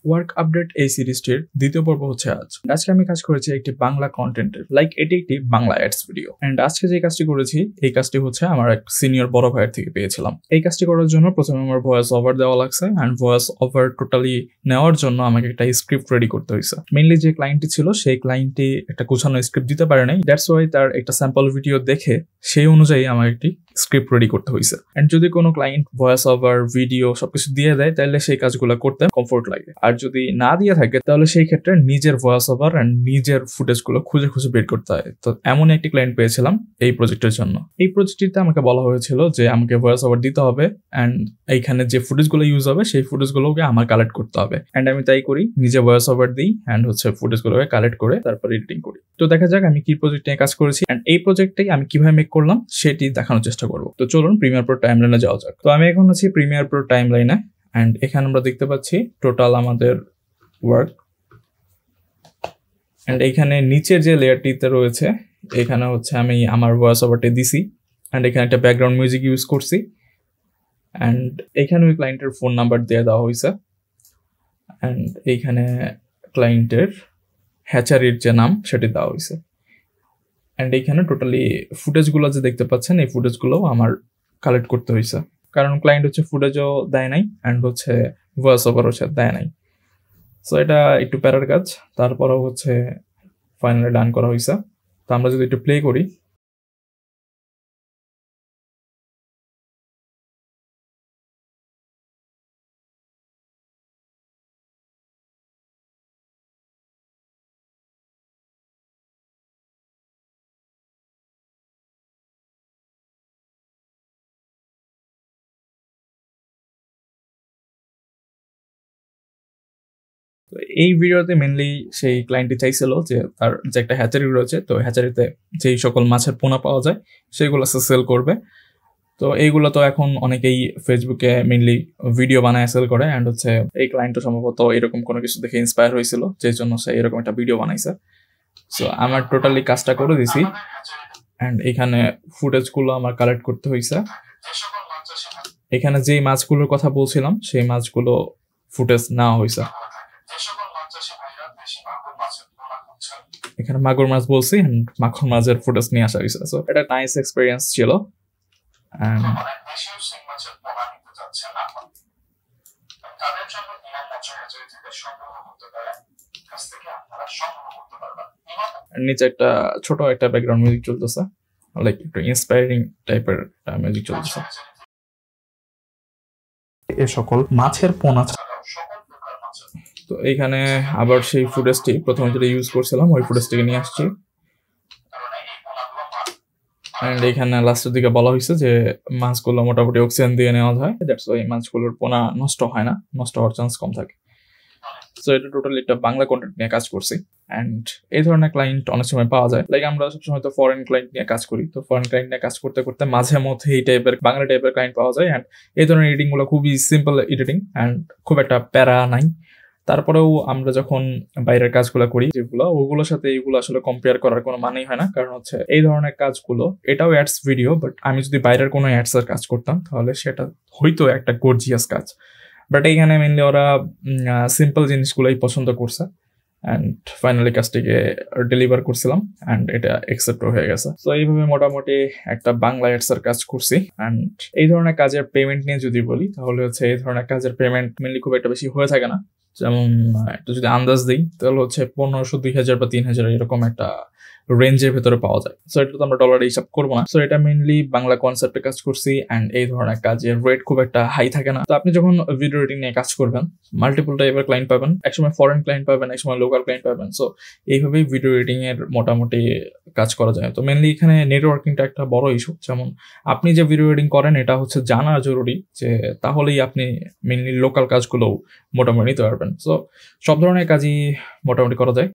Work update এই সিরিজটির দ্বিতীয় পর্ব হচ্ছে আজকে আমি কাজ করেছি একটি বাংলা কন্টেন্টের, এটি একটি বাংলা অ্যাডস ভিডিও। এন্ড আজকে যে কাজটি করেছি এই কাজটি হচ্ছে আমার এক সিনিয়র বড় ভাইয়ের থেকে পেয়েছিলাম। এই কাজটি করার জন্য প্রথমে আমার ভয়েস ওভার দেওয়া লাগছে, অ্যান্ড ভয়েস ওভার টোটালি নেওয়ার জন্য আমাকে একটা স্ক্রিপ্ট রেডি করতে হয়েছে। মেইনলি যে ক্লায়েন্টটি ছিল সেই ক্লায়েন্টটি একটা গোছানো স্ক্রিপ্ট দিতে পারে নাই, দ্যাটস ওয়াই তার একটা স্যাম্পল ভিডিও দেখে সেই অনুযায়ী আমার একটি স্ক্রিপ্ট রেডি করতে হয়েছে। এন্ড যদি কোনো ক্লায়েন্ট ভয়েস ওভার ভিডিও সবকিছু দিয়ে দেয় তাহলে সেই কাজগুলো করতে কমফোর্ট লাগে, আর যদি না দিয়ে থাকে তাহলে সেই ক্ষেত্রে নিজের ভয়েস ওভার এন্ড নিজের ফুটেজগুলো খুঁজে খুঁজে বের করতে হয়। তো এমন একটি ক্লায়েন্ট পেয়েছিলাম এই প্রজেক্টের জন্য। এই প্রজেক্টটিতে আমাকে বলা হয়েছিল যে আমাকে ভয়েস ওভার দিতে হবে, অ্যান্ড এইখানে যে ফুটেজগুলো ইউজ হবে সেই ফুটেজগুলোকে আমার কালেক্ট করতে হবে। অ্যান্ড আমি তাই করি, নিজে ভয়েস ওভার দিই অ্যান্ড ফুটেজগুলোকে কালেক্ট করে তারপর এডিটিং করি। তো দেখা যাক আমি কি প্রজেক্ট নিয়ে কাজ করেছি অ্যান্ড এই প্রজেক্টটাই আমি কিভাবে মেক করলাম সেটি দেখানোর চেষ্টা করবো। তো চলুন প্রিমিয়ার প্রো টাইমলাইনে যাওয়া যাক। তো আমি এখন আছি প্রিমিয়ার প্রো টাইমলাইনে, অ্যান্ড এখানে আমরা দেখতে পাচ্ছি টোটাল আমাদের ওয়ার্ক। অ্যান্ড এইখানে নিচের যে লেয়ারটিতে রয়েছে এখানে আমি আমার ভয়েস ওভারটা দিছি, অ্যান্ড এখানে একটা ব্যাকগ্রাউন্ড মিউজিক ইউজ করছি, অ্যান্ড এইখানে ওই ক্লায়েন্টের ফোন নাম্বার দিয়ে দেওয়া হয়েছে, অ্যান্ড এইখানে ক্লায়েন্টের হ্যাচারির যে নাম সেটি দেওয়া হয়েছে। অ্যান্ড এইখানে টোটালি ফুটেজগুলো যে দেখতে পাচ্ছেন এই ফুটেজগুলো আমার কালেক্ট করতে হয়েছে, কারণ ক্লায়েন্ট ফুটেজও দেয় নাই অ্যান্ড ভয়েস ওভারও দেয় নাই। সো এটা একটু প্যারার কাজ, তারপরেও ফাইনালি ডান করা হয়েছে। তো আমরা যদি একটু প্লে করি, তো এই ভিডিওতে মেনলি সেই ক্লায়েন্টটি চাইছিল যে তার যে একটা হ্যাচারি রয়েছে, তো হ্যাচারিতে যেই সকল মাছের পোনা পাওয়া যায় সেগুলো সেল করবে। তো এইগুলো তো এখন অনেকেই ফেসবুকে মেনলি ভিডিও বানায় সেল করে, অ্যান্ড এই ক্লায়েন্টও সম্ভবত এরকম কোনো কিছু দেখে ইন্সপায়ার হয়েছিল, যে জন্য সে এরকম একটা ভিডিও বানাইছে। সো আমার টোটালি কাজটা করে দিছি, অ্যান্ড এখানে ফুটেজগুলো আমার কালেক্ট করতে হয়েছে। এখানে যেই মাছগুলোর কথা বলছিলাম সেই মাছগুলো ফুটেজ নেওয়া হয়েছে। এখানে মাগুর মাছ বলছি, মাগুর মাছের ফুটেজ নিয়ে আসা হয়েছে। সো এটা নাইস এক্সপিরিয়েন্স ছিল। নিচে একটা ছোট একটা ব্যাকগ্রাউন্ড মিউজিক চলতেছে, একটু ইন্সপায়ারিং টাইপের মিউজিক চলতেছে। এ সকল মাছের পোনা। তো এইখানে আবার সেই ফুটেজটি প্রথমে যেটা ইউজ করছিলাম ওই ফুটেজটিকে নিয়ে আসছি, অ্যান্ড এইখানে লাস্টের দিকে বলা হয়েছে যে মাছগুলো মোটামুটি অক্সিজেন দিয়ে নেওয়া যায়, দ্যাটস ওয়াই মাছগুলোর পোনা নষ্ট হয় না, নষ্ট হওয়ার চান্স কম থাকে। সো এটা টোটালি একটা বাংলা কন্টেন্ট নিয়ে কাজ করছি, অ্যান্ড এই ধরনের ক্লায়েন্ট অনেক সময় পাওয়া যায়। আমরা সবসময় তো ফরেন ক্লায়েন্ট নিয়ে কাজ করি, তো ফরেন ক্লায়েন্ট নিয়ে কাজ করতে করতে মাঝে মধ্যে এই টাইপের বাংলা টাইপের ক্লায়েন্ট পাওয়া যায়, অ্যান্ড এই ধরনের এডিটিং গুলো খুবই সিম্পল এডিটিং অ্যান্ড খুব একটা প্যারা নাই। তারপরেও আমরা যখন বাইরের কাজগুলো করি যেগুলো, ওগুলোর সাথে এইগুলো আসলে কম্পেয়ার করার কোনো মানেই হয় না, কারণ এই ধরনের কাজগুলো এটাও অ্যাডস ভিডিও, বাট আমি যদি বাইরের কোনো অ্যাডস এর কাজ করতাম তাহলে সেটা হয়তো একটা গর্জিয়াস কাজ। বাট এইখানে মেনলি ওরা সিম্পল জিনিসগুলোই পছন্দ করছে, অ্যান্ড ফাইনালি কাজটিকে ডেলিভার করছিলাম, অ্যান্ড এটা অ্যাকসেপ্টও হয়ে গেছে। তো এইভাবে মোটামুটি একটা বাংলা অ্যাডস এর কাজ করছি। অ্যান্ড এই ধরনের কাজের পেমেন্ট নিয়ে যদি বলি তাহলে এই ধরনের কাজের পেমেন্ট মেনলি খুব একটা বেশি হয়ে থাকে না। যেমন একটু যদি আন্দাজ দিই তাহলে 1500, 2000 বা 3000 এরকম একটা রেঞ্জের ভেতরে পাওয়া যায়। সো এটা তো আমরা ডলারে হিসাব করবো না। সো এটা মেনলি বাংলা কনসেপ্টে কাজ করছি, অ্যান্ড এই ধরনের কাজের রেট খুব একটা হাই থাকে না। তো আপনি যখন ভিডিও এডিটিং নিয়ে কাজ করবেন মাল্টিপল টাইপের ক্লায়েন্ট পাবেন, একসময় ফরেন ক্লায়েন্ট পাবেন, একসময় লোকাল ক্লায়েন্ট পাবেন। সো এইভাবেই ভিডিও এডিটিং এর মোটামুটি কাজ করা যায়। তো মেনলি এখানে নেটওয়ার্কিংটা একটা বড় ইস্যু। যেমন আপনি যে ভিডিও এডিটিং করেন এটা জানা জরুরি, যে তাহলেই আপনি মেনলি লোকাল কাজগুলো মোটামুটি নিতে পারবেন। সো সব ধরনের কাজই মোটামুটি করা যায়।